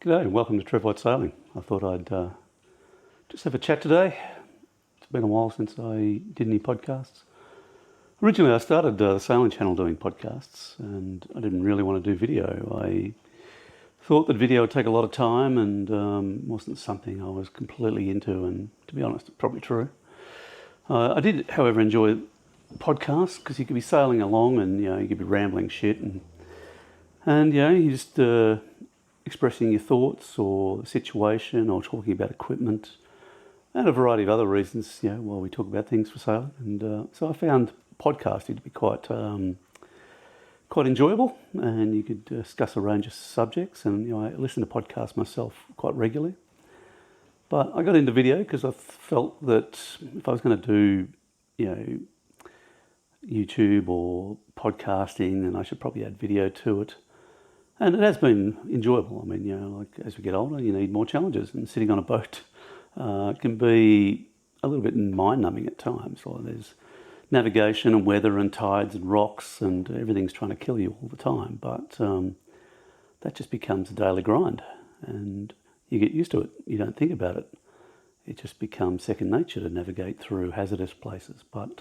G'day and welcome to Trev Sailing. I thought I'd just have a chat today. It's been a while since I did any podcasts. Originally I started the Sailing channel doing podcasts and I didn't really want to do video. I thought that video would take a lot of time and wasn't something I was completely into, and to be honest, it's probably true. I did, however, enjoy podcasts because you could be sailing along and you could be rambling shit and you just expressing your thoughts or the situation or talking about equipment and a variety of other reasons, while we talk about things for sailing. And so I found podcasting to be quite enjoyable, and you could discuss a range of subjects, and I listen to podcasts myself quite regularly. But I got into video because I felt that if I was going to do, YouTube or podcasting, then I should probably add video to it. And it has been enjoyable. I mean, like as we get older, you need more challenges, and sitting on a boat can be a little bit mind-numbing at times. Or there's navigation and weather and tides and rocks, and everything's trying to kill you all the time. But that just becomes a daily grind, and you get used to it. You don't think about it. It just becomes second nature to navigate through hazardous places. But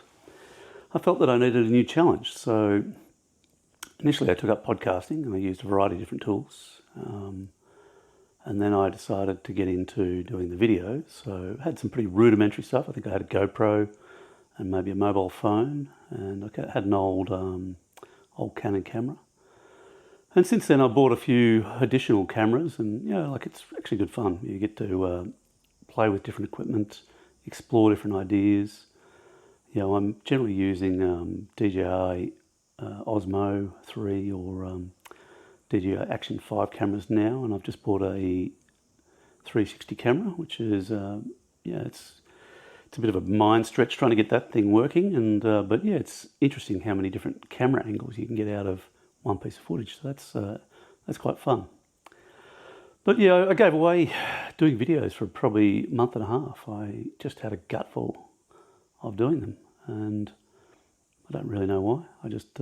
I felt that I needed a new challenge, so initially I took up podcasting and I used a variety of different tools. And then I decided to get into doing the video. So I had some pretty rudimentary stuff. I think I had a GoPro and maybe a mobile phone, and I had an old Canon camera. And since then I bought a few additional cameras, and it's actually good fun. You get to play with different equipment, explore different ideas. I'm generally using DJI Osmo 3 or DJI Action 5 cameras now, and I've just bought a 360 camera, which is it's a bit of a mind stretch trying to get that thing working, and but it's interesting how many different camera angles you can get out of one piece of footage. So that's quite fun. But I gave away doing videos for probably a month and a half. I just had a gutful of doing them, and I don't really know why. I just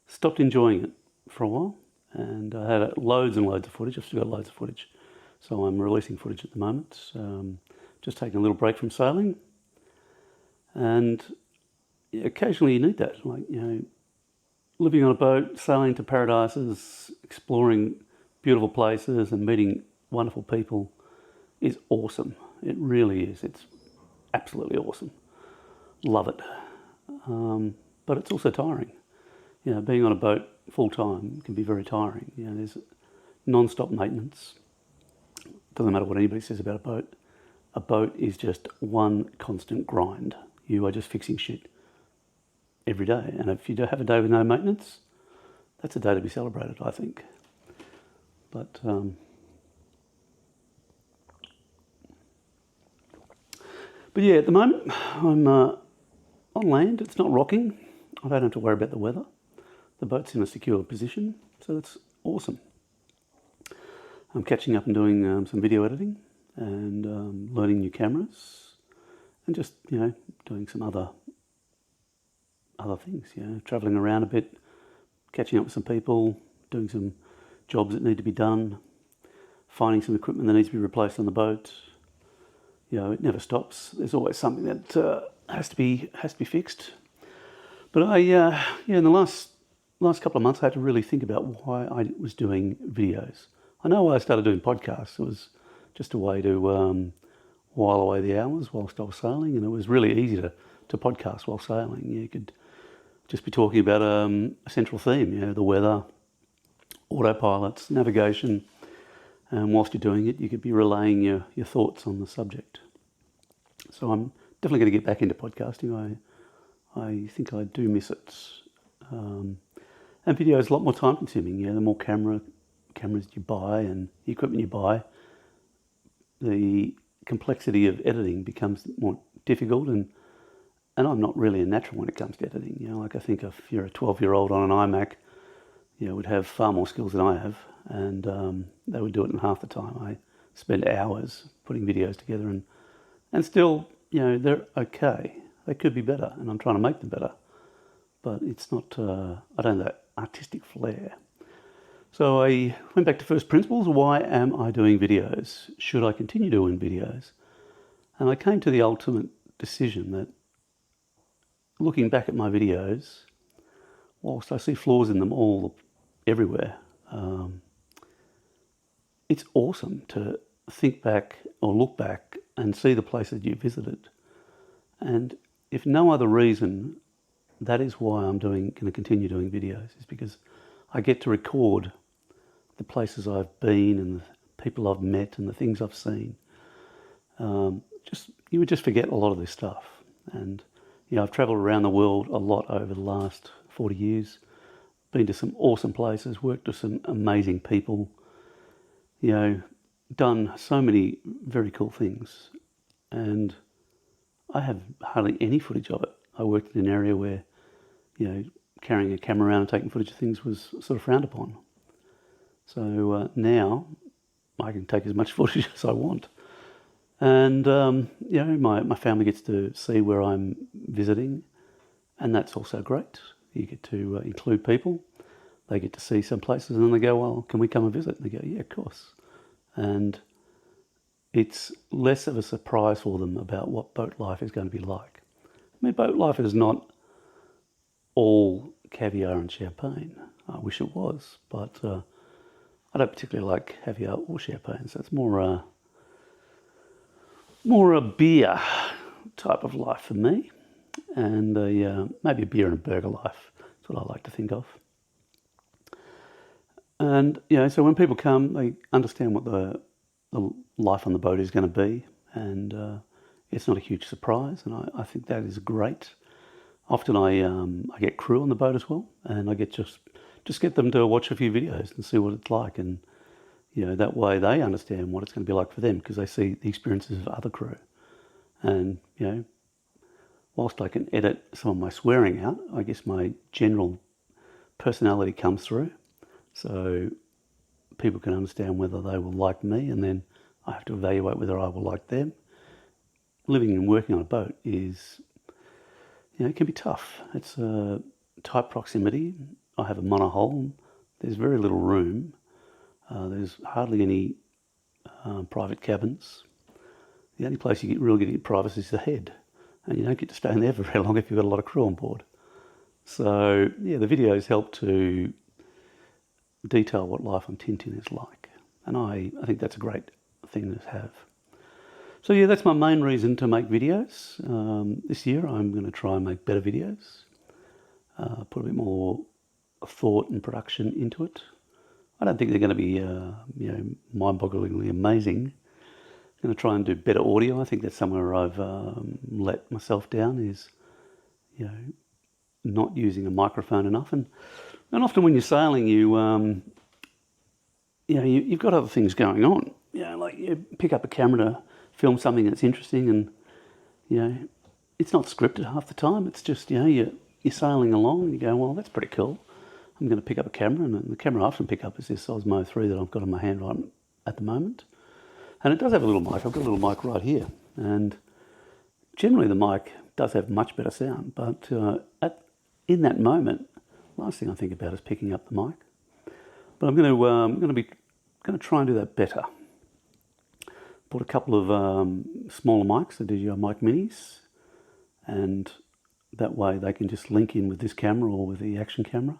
stopped enjoying it for a while, and I had loads and loads of footage. I've still got loads of footage, so I'm releasing footage at the moment. Just taking a little break from sailing, and occasionally you need that. Like living on a boat, sailing to paradises, exploring beautiful places, and meeting wonderful people is awesome. It really is. It's absolutely awesome. Love it. But it's also tiring. Being on a boat full time can be very tiring. There's non-stop maintenance. Doesn't matter what anybody says about a boat. A boat is just one constant grind. You are just fixing shit every day. And if you have a day with no maintenance, that's a day to be celebrated, I think. But at the moment I'm on land. It's not rocking. I don't have to worry about the weather. The boat's in a secure position, so that's awesome. I'm catching up and doing some video editing and learning new cameras, and just doing some other things. Traveling around a bit, catching up with some people, doing some jobs that need to be done, finding some equipment that needs to be replaced on the boat. It never stops. There's always something that has to be fixed. But I in the last couple of months I had to really think about why I was doing videos. I know why I started doing podcasts. It was just a way to while away the hours whilst I was sailing, and it was really easy to podcast while sailing. You could just be talking about a central theme, the weather, autopilots, navigation, and whilst you're doing it you could be relaying your thoughts on the subject. So I'm definitely going to get back into podcasting. I think I do miss it. And video is a lot more time consuming. The more cameras you buy and the equipment you buy, the complexity of editing becomes more difficult, and I'm not really a natural when it comes to editing. I think if you're a 12-year-old on an iMac, would have far more skills than I have, and they would do it in half the time. I spend hours putting videos together, and still, they're okay. They could be better, and I'm trying to make them better. But it's not, I don't have that artistic flair. So I went back to first principles. Why am I doing videos? Should I continue doing videos? And I came to the ultimate decision that looking back at my videos, whilst I see flaws in them everywhere, it's awesome to think back or look back and see the places you visited. And if no other reason, that is why I'm going to continue doing videos, is because I get to record the places I've been and the people I've met and the things I've seen. You would just forget a lot of this stuff. And I've travelled around the world a lot over the last 40 years, been to some awesome places, worked with some amazing people, done so many very cool things. And I have hardly any footage of it. I worked in an area where, carrying a camera around and taking footage of things was sort of frowned upon. So now I can take as much footage as I want. And, my family gets to see where I'm visiting, and that's also great. You get to include people. They get to see some places, and then they go, well, can we come and visit? And they go, yeah, of course. And it's less of a surprise for them about what boat life is going to be like. I mean, boat life is not all caviar and champagne. I wish it was, but I don't particularly like caviar or champagne, so it's more a beer type of life for me, and maybe a beer and a burger life. That's what I like to think of. And so when people come, they understand what the life on the boat is going to be, and it's not a huge surprise, and I think that is great. Often I get crew on the boat as well, and I get just get them to watch a few videos and see what it's like, and that way they understand what it's going to be like for them, because they see the experiences of other crew. And whilst I can edit some of my swearing out, I guess my general personality comes through, so people can understand whether they will like me, and then I have to evaluate whether I will like them. Living and working on a boat is, it can be tough. It's a tight proximity. I have a monohull. There's very little room. There's hardly any private cabins. The only place you really get privacy is the head, and you don't get to stay in there for very long if you've got a lot of crew on board. So the videos help to detail what life on Tintin is like, and I think that's a great thing to have. So that's my main reason to make videos. This year I'm going to try and make better videos, put a bit more thought and production into it. I don't think they're going to be mind-bogglingly amazing. I'm going to try and do better audio. I think that's somewhere I've let myself down, is not using a microphone enough. And often when you're sailing, you've got other things going on. Like you pick up a camera to film something that's interesting, and it's not scripted half the time. It's just you're sailing along and you go, well, that's pretty cool. I'm going to pick up a camera, and the camera I often pick up is this Osmo 3 that I've got in my hand right at the moment. And it does have a little mic. I've got a little mic right here, and generally the mic does have much better sound, but in that moment, last thing I think about is picking up the mic. But I'm going to try and do that better. Bought a couple of smaller mics, the DJI Mic Minis, and that way they can just link in with this camera or with the action camera,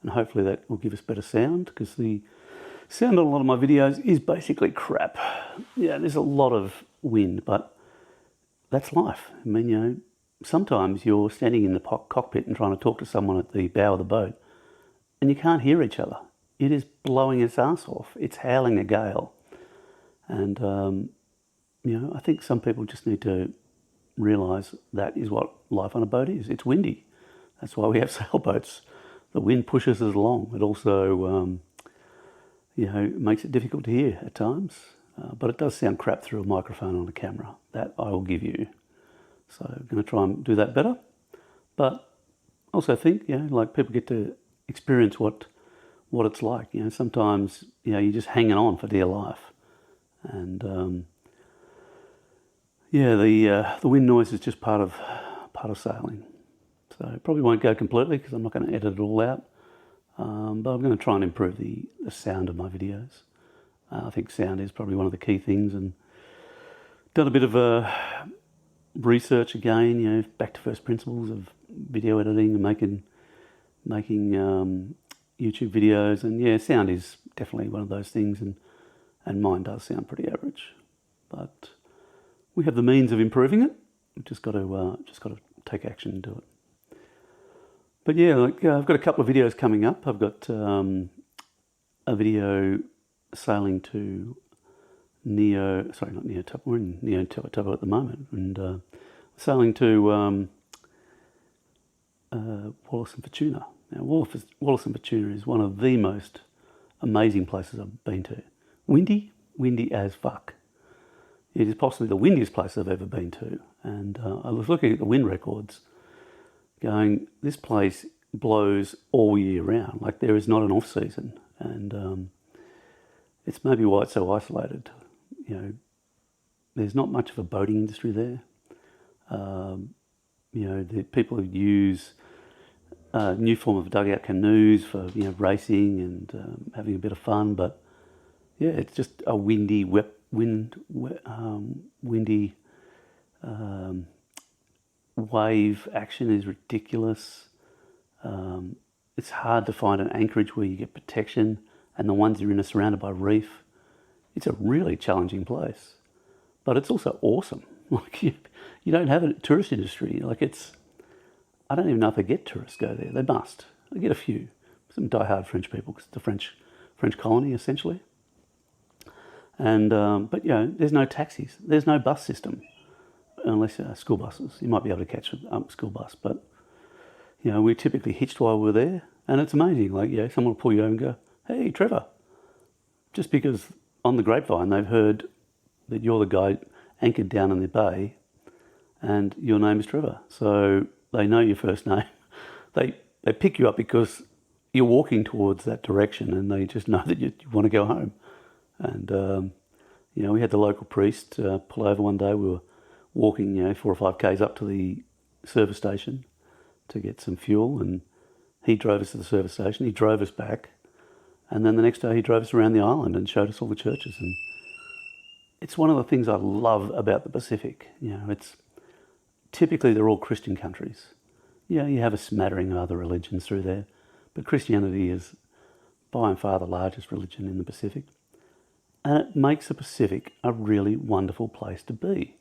and hopefully that will give us better sound, because the sound on a lot of my videos is basically crap. There's a lot of wind, but that's life. I mean, sometimes you're standing in the cockpit and trying to talk to someone at the bow of the boat, and you can't hear each other. It is blowing its ass off. It's howling a gale. And, I think some people just need to realise that is what life on a boat is. It's windy. That's why we have sailboats. The wind pushes us along. It also, makes it difficult to hear at times. But it does sound crap through a microphone on a camera. That I will give you. So I'm going to try and do that better. But also think, like people get to experience what it's like. Sometimes, you're just hanging on for dear life. And the wind noise is just part of sailing. So it probably won't go completely, because I'm not going to edit it all out. but I'm going to try and improve the sound of my videos. I think sound is probably one of the key things, and done a bit of research again, back to first principles of video editing and making YouTube videos, and sound is definitely one of those things, and mine does sound pretty average, but we have the means of improving it. We've just got to take action and do it. But I've got a couple of videos coming up. I've got a video sailing to we're in Neo Tobo at the moment, and sailing to Wallace and Futuna. Now, Wallace and Futuna is one of the most amazing places I've been to. Windy as fuck. It is possibly the windiest place I've ever been to, and I was looking at the wind records, going, this place blows all year round. Like, there is not an off season, and it's maybe why it's so isolated. There's not much of a boating industry there. The people who use a new form of dugout canoes for racing and having a bit of fun, but it's just a windy wave action is ridiculous. It's hard to find an anchorage where you get protection, and the ones you're in are surrounded by reef. It's a really challenging place, but it's also awesome. Like, you don't have a tourist industry. Like, I don't even know if they get tourists go there. They must. They get a few, some die-hard French people, because it's a French colony essentially. And but there's no taxis. There's no bus system, unless school buses. You might be able to catch a school bus, but we typically hitched while we were there, and it's amazing. Like, someone will pull you over and go, "Hey, Trevor," just because on the grapevine they've heard that you're the guy anchored down in the bay, and your name is Trevor, so they know your first name. They pick you up because you're walking towards that direction, and they just know that you want to go home. And we had the local priest pull over one day. We were walking 4 or 5 k's up to the service station to get some fuel, and he drove us to the service station. He drove us back, and then the next day he drove us around the island and showed us all the churches. And it's one of the things I love about the Pacific. It's typically they're all Christian countries. You have a smattering of other religions through there, but Christianity is by far the largest religion in the Pacific. And it makes the Pacific a really wonderful place to be.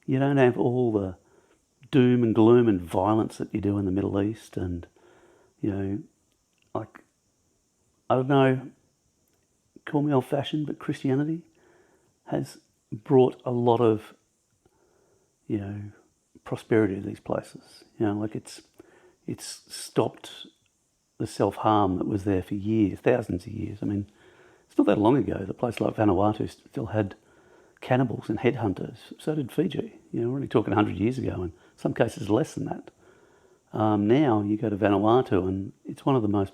You don't have all the doom and gloom and violence that you do in the Middle East, and I don't know, call me old-fashioned, but Christianity has brought a lot of prosperity to these places. It's stopped the self-harm that was there for years, thousands of years. I mean, it's not that long ago, the place like Vanuatu still had cannibals and headhunters. So did Fiji. We're only talking 100 years ago, and some cases less than that. Now you go to Vanuatu, and it's one of the most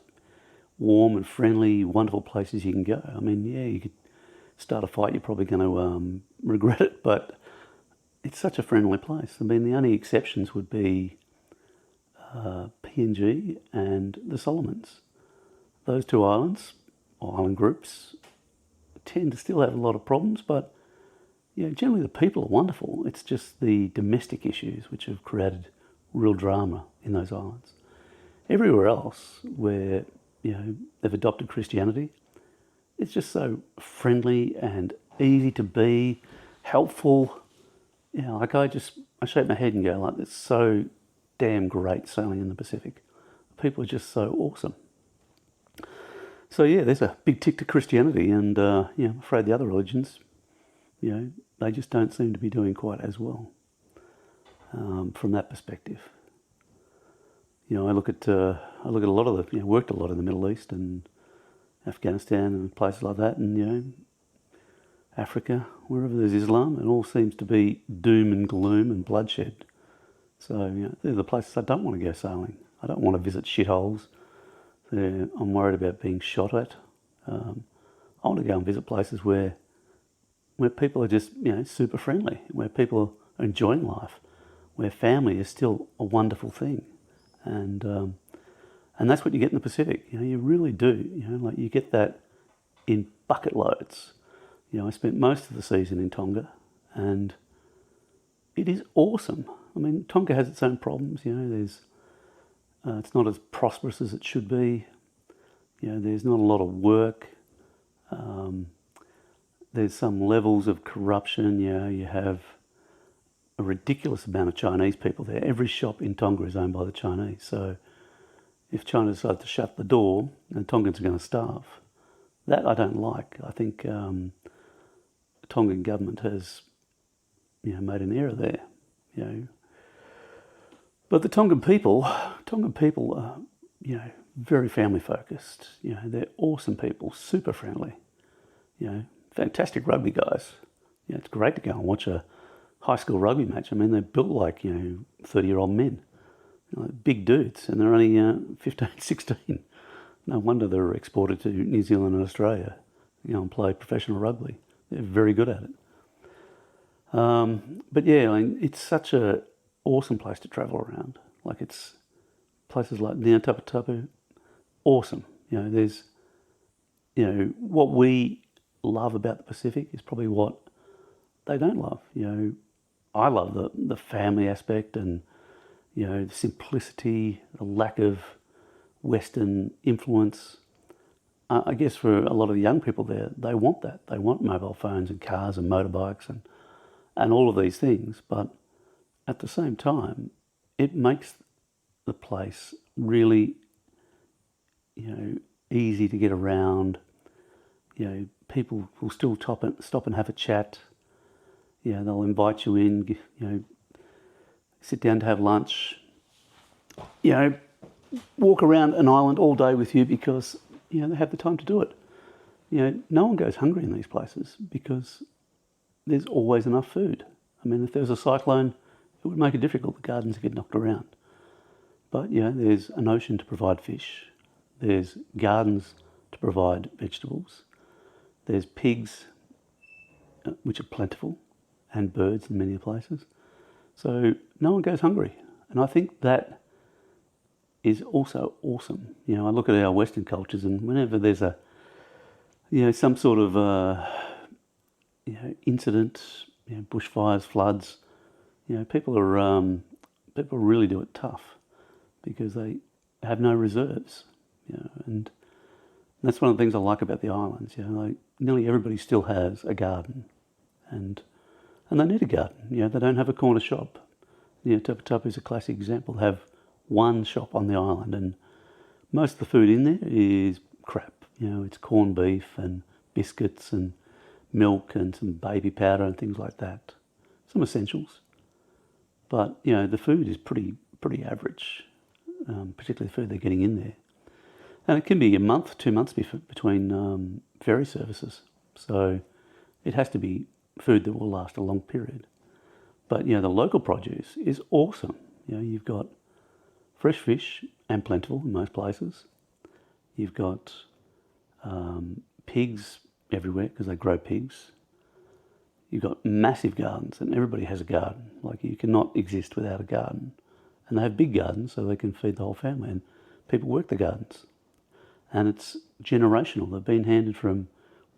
warm and friendly, wonderful places you can go. I mean, you could start a fight, you're probably going to regret it, but it's such a friendly place. I mean, the only exceptions would be PNG and the Solomons. Those two islands, or island groups, tend to still have a lot of problems, but generally the people are wonderful. It's just the domestic issues which have created real drama in those islands. Everywhere else where they've adopted Christianity, it's just so friendly and easy to be, helpful. I shake my head and go, like, it's so damn great sailing in the Pacific. People are just so awesome. So there's a big tick to Christianity, and I'm afraid the other religions, they just don't seem to be doing quite as well from that perspective. I look at a lot of the, worked a lot in the Middle East and Afghanistan and places like that, and Africa, wherever there's Islam, it all seems to be doom and gloom and bloodshed. So they're the places I don't want to go sailing. I don't want to visit shitholes. I'm worried about being shot at. I want to go and visit places where people are just super friendly, where people are enjoying life, where family is still a wonderful thing, and And that's what you get in the Pacific. You really do. Like you get that in bucket loads. I spent most of the season in Tonga, and it is awesome. I mean, Tonga has its own problems. There's it's not as prosperous as it should be. There's not a lot of work. There's some levels of corruption. You have a ridiculous amount of Chinese people there. Every shop in Tonga is owned by the Chinese. So if China decides to shut the door, then Tongans are going to starve. That I don't like. I think the Tongan government has made an error there. But the Tongan people are very family focused. They're awesome people, super friendly. Fantastic rugby guys. It's great to go and watch a high school rugby match. I mean, they're built like 30-year-old men, big dudes, and they're only 15, 16. No wonder they're exported to New Zealand and Australia, and play professional rugby. They're very good at it. But yeah, I mean, it's such a awesome place to travel around. Like it's places like Tapu, awesome. There's, what we love about the Pacific is probably what they don't love. I love the family aspect and, the simplicity, the lack of Western influence. I guess for a lot of the young people there, they want that. They want mobile phones and cars and motorbikes and all of these things. But at the same time, it makes the place really, easy to get around. People will still stop and have a chat. They'll invite you in, sit down to have lunch, walk around an island all day with you because, they have the time to do it. No one goes hungry in these places because there's always enough food. I mean, if there was a cyclone, it would make it difficult. The gardens get knocked around. But, there's an ocean to provide fish. There's gardens to provide vegetables. There's pigs, which are plentiful, and birds in many places. So no one goes hungry. And I think that is also awesome. I look at our Western cultures, and whenever there's some sort of, incident, bushfires, floods, people really do it tough because they have no reserves, and that's one of the things I like about the islands. Like nearly everybody still has a garden, and they need a garden. They don't have a corner shop. Tapu is a classic example. They have one shop on the island, and most of the food in there is crap. It's corned beef and biscuits and milk and some baby powder and things like that. Some essentials, but the food is pretty average, particularly the food they're getting in there. And it can be a month, 2 months between ferry services, so it has to be food that will last a long period. But the local produce is awesome. You've got fresh fish and plentiful in most places. You've got pigs everywhere because they grow pigs. You've got massive gardens, and everybody has a garden. Like you cannot exist without a garden. And they have big gardens so they can feed the whole family, and people work the gardens. And it's generational. They've been handed from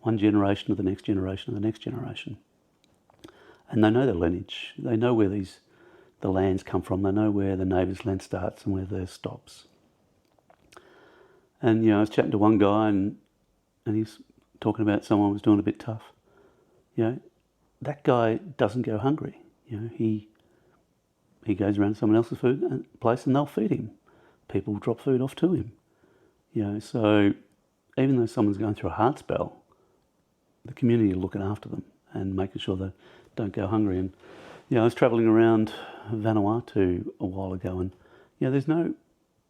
one generation to the next generation to the next generation. And they know their lineage. They know where the lands come from. They know where the neighbour's land starts and where theirs stops. And, I was chatting to one guy and he's talking about someone who was doing a bit tough. That guy doesn't go hungry. He goes around to someone else's food place and they'll feed him. People drop food off to him. So even though someone's going through a hard spell, the community are looking after them and making sure they don't go hungry. And I was travelling around Vanuatu a while ago, and there's no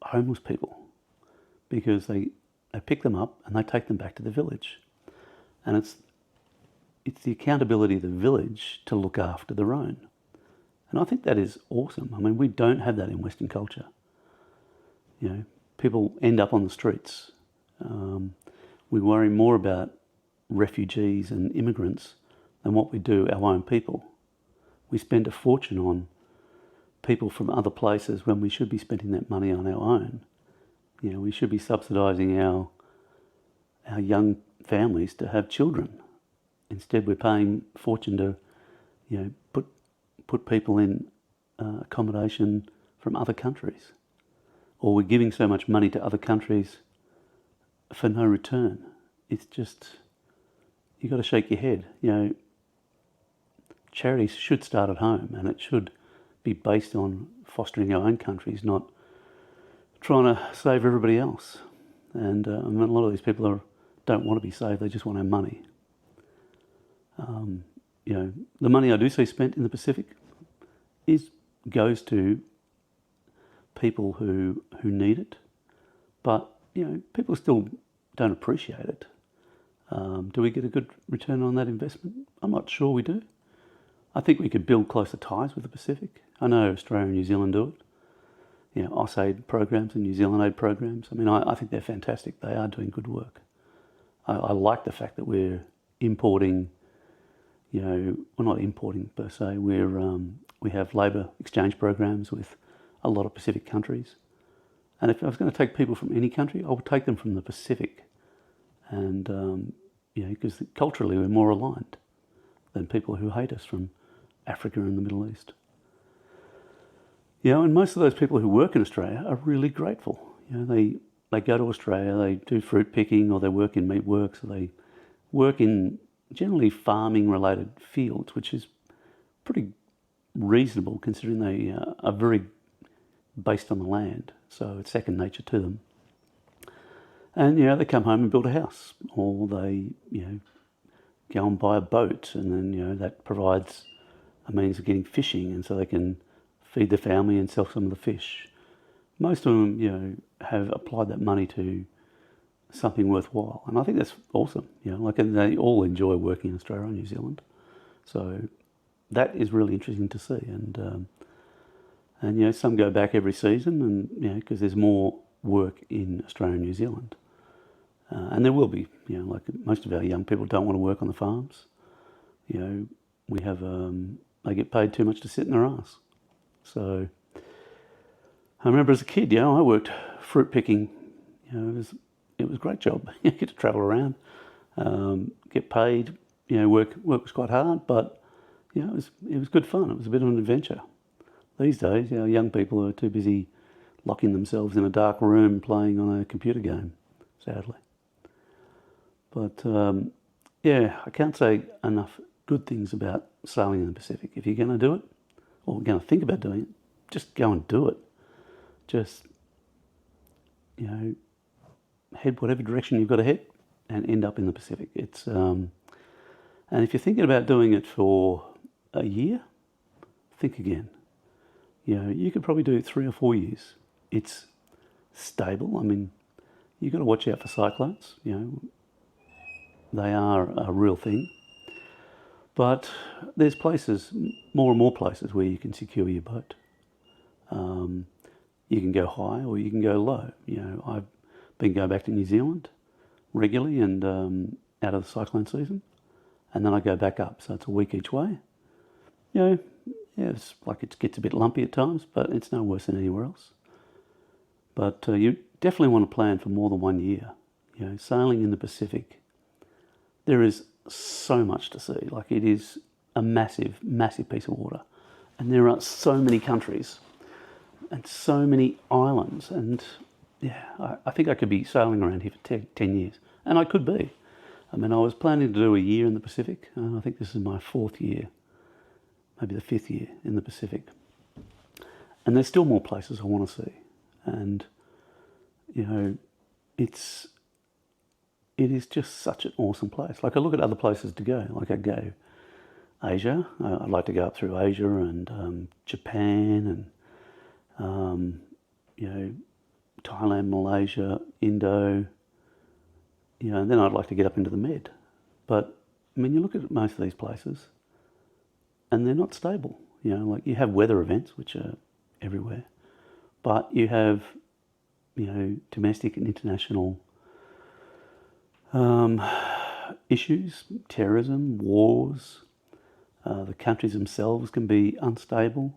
homeless people because they pick them up and they take them back to the village, and it's the accountability of the village to look after their own, and I think that is awesome. I mean, we don't have that in Western culture. People end up on the streets. We worry more about refugees and immigrants than what we do our own people. We spend a fortune on people from other places when we should be spending that money on our own. We should be subsidising our young families to have children. Instead, we're paying fortune to, put people in accommodation from other countries, or we're giving so much money to other countries for no return. It's just, you got to shake your head. Charities should start at home, and it should be based on fostering our own countries, not trying to save everybody else. And a lot of these people don't want to be saved; they just want our money. The money I do see spent in the Pacific goes to people who need it, but people still don't appreciate it. Do we get a good return on that investment? I'm not sure we do. I think we could build closer ties with the Pacific. I know Australia and New Zealand do it. AusAid programs and New Zealand aid programs. I think they're fantastic. They are doing good work. I like the fact that we're importing, well, not importing per se, we have labour exchange programs with a lot of Pacific countries. And if I was going to take people from any country, I would take them from the Pacific. And, because culturally we're more aligned than people who hate us from Africa and the Middle East. And most of those people who work in Australia are really grateful. They go to Australia, they do fruit picking, or they work in meat works, or they work in generally farming related fields, which is pretty reasonable considering they are very based on the land, so it's second nature to them. And they come home and build a house, or they go and buy a boat, and then that provides a means of getting fishing, and so they can feed their family and sell some of the fish. Most of them have applied that money to something worthwhile, and I think that's awesome. And they all enjoy working in Australia and New Zealand, so that is really interesting to see. And some go back every season, and because there's more work in Australia and New Zealand, and there will be. Like most of our young people don't want to work on the farms. We have they get paid too much to sit in their ass. So I remember as a kid, I worked fruit picking. It was a great job. You get to travel around, get paid. Work was quite hard, but it was good fun. It was a bit of an adventure. These days, young people are too busy locking themselves in a dark room playing on a computer game, sadly. But I can't say enough good things about sailing in the Pacific. If you're going to do it, or going to think about doing it, just go and do it. Just, head whatever direction you've got to head and end up in the Pacific. It's and if you're thinking about doing it for a year, think again. You could probably do it 3 or 4 years. It's stable. You've got to watch out for cyclones. They are a real thing. But there's places, more and more places, where you can secure your boat. You can go high or you can go low. I've been going back to New Zealand regularly and out of the cyclone season, and then I go back up. So it's a week each way. It's like it gets a bit lumpy at times, but it's no worse than anywhere else. But you definitely want to plan for more than 1 year. Sailing in the Pacific, there is so much to see. Like, it is a massive, massive piece of water. And there are so many countries and so many islands. And I think I could be sailing around here for 10 years. And I could be. I was planning to do a year in the Pacific. I think this is my 4th year, maybe the 5th year in the Pacific. And there's still more places I want to see. And, it is just such an awesome place. Like, I look at other places to go. Like, I go Asia. I'd like to go up through Asia and Japan and, Thailand, Malaysia, Indo, and then I'd like to get up into the Med. But, you look at most of these places and they're not stable. Like, you have weather events, which are everywhere, but you have, domestic and international issues, terrorism, wars. The countries themselves can be unstable.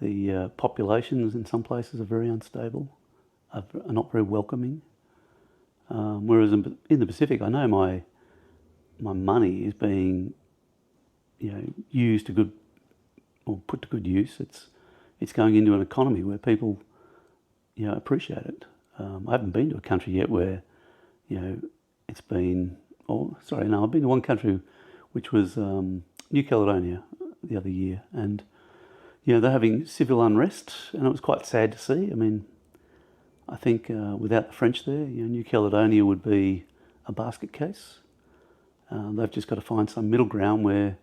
The populations in some places are very unstable. are not very welcoming. Whereas in the Pacific, I know my money is being, used to good, or put to good use. It's going into an economy where people, appreciate it. I haven't been to a country yet where, it's been. I've been to one country, which was New Caledonia the other year, and they're having civil unrest, and it was quite sad to see. I mean, I think without the French there, New Caledonia would be a basket case. They've just got to find some middle ground where,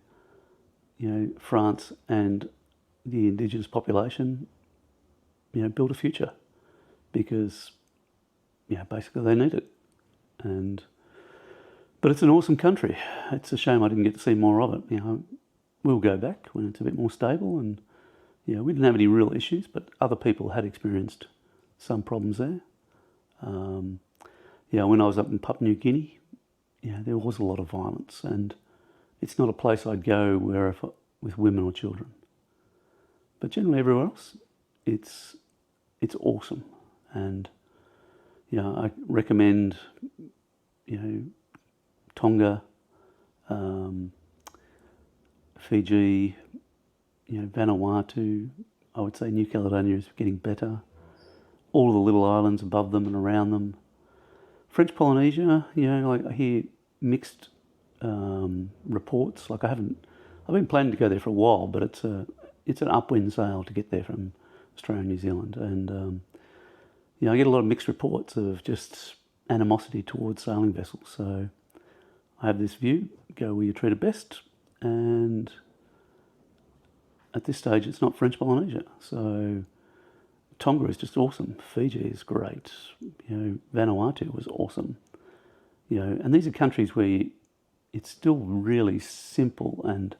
France and the indigenous population, build a future, because, basically they need it. But it's an awesome country. It's a shame I didn't get to see more of it. We'll go back when it's a bit more stable, and we didn't have any real issues, but other people had experienced some problems there. When I was up in Papua New Guinea, there was a lot of violence, and it's not a place I'd go with women or children. But generally everywhere else, it's awesome, and I recommend Tonga, Fiji, Vanuatu. I would say New Caledonia is getting better. All of the little islands above them and around them. French Polynesia, I hear mixed reports. I've been planning to go there for a while, but it's an upwind sail to get there from Australia and New Zealand, and I get a lot of mixed reports of just animosity towards sailing vessels. So I have this view: go where you're treated best, and at this stage, it's not French Polynesia. So Tonga is just awesome. Fiji is great. Vanuatu was awesome. And these are countries where it's still really simple, and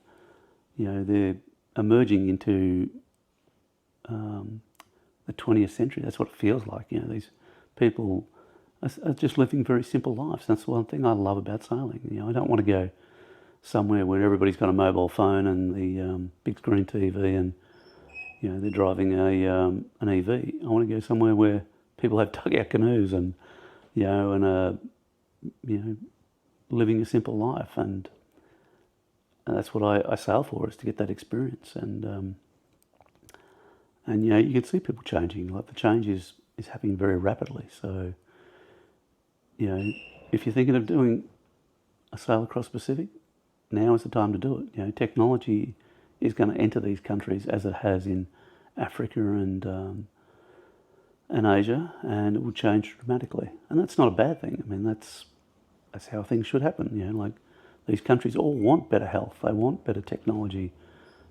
they're emerging into the 20th century. That's what it feels like. These people are just living very simple lives. That's one thing I love about sailing. I don't want to go somewhere where everybody's got a mobile phone and the big screen TV, and they're driving an EV. I want to go somewhere where people have dugout canoes and living a simple life, and that's what I sail for, is to get that experience. And you can see people changing. Like, the change is happening very rapidly. So if you're thinking of doing a sail across the Pacific, now is the time to do it. Technology is going to enter these countries as it has in Africa and Asia, and it will change dramatically. And that's not a bad thing. I mean, that's how things should happen. Like, these countries all want better health. They want better technology,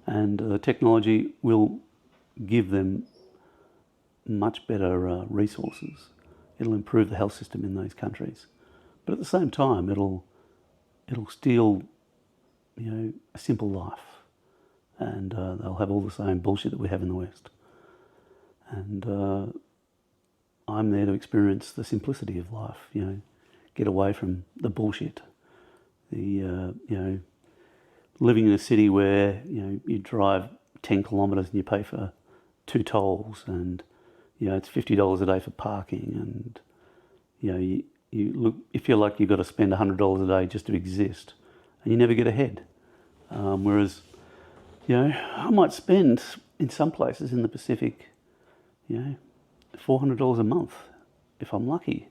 and the technology will give them much better resources. It'll improve the health system in those countries, but at the same time, it'll steal a simple life, and they'll have all the same bullshit that we have in the West. And I'm there to experience the simplicity of life. Get away from the bullshit. The living in a city where you drive 10 kilometres and you pay for 2 tolls, and it's $50 a day for parking, and you feel like you've got to spend $100 a day just to exist, and you never get ahead. Whereas I might spend, in some places in the Pacific, $400 a month if I'm lucky.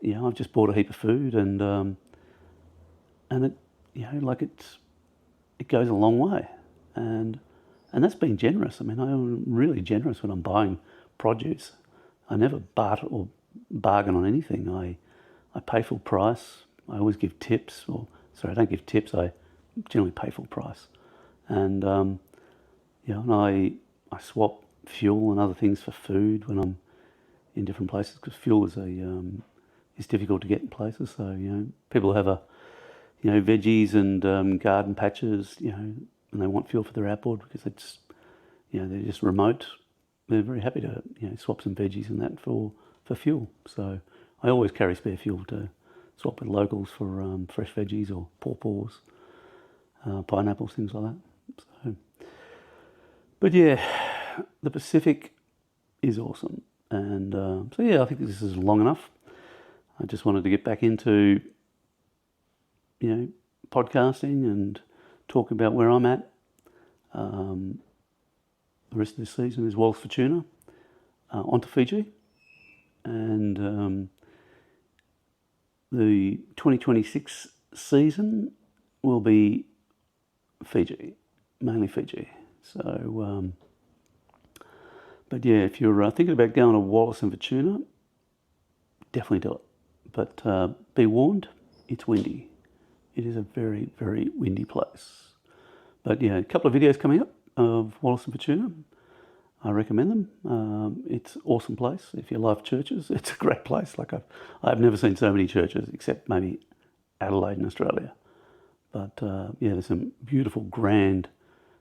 I've just bought a heap of food, and it it goes a long way, and that's being generous. I mean, I'm really generous when I'm buying produce. I never barter or bargain on anything. I pay full price. I always give tips, I don't give tips. I generally pay full price, and and I swap fuel and other things for food when I'm in different places, because fuel is difficult to get in places. So people have veggies and garden patches, and they want fuel for their outboard because it's they're just remote. They're very happy to swap some veggies and that for fuel. So I always carry spare fuel to swap with locals for fresh veggies or pawpaws, pineapples, things like that. So, but yeah, the Pacific is awesome. And so yeah, I think this is long enough. I just wanted to get back into, podcasting and talk about where I'm at. The rest of this season is Walrus for Tuna, onto Fiji, and the 2026 season will be Fiji, mainly Fiji. So, but yeah, if you're thinking about going to Walrus and for Tuna, definitely do it. But be warned, it's windy. It is a very, very windy place. But yeah, a couple of videos coming up of Walrus and for Tuna. I recommend them. It's an awesome place. If you love churches, it's a great place. Like I've never seen so many churches, except maybe Adelaide in Australia. But yeah, there's some beautiful, grand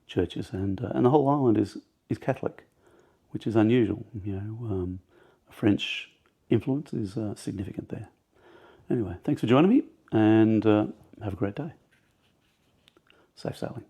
churches, and the whole island is Catholic, which is unusual. French influence is significant there. Anyway, thanks for joining me, and have a great day. Safe sailing.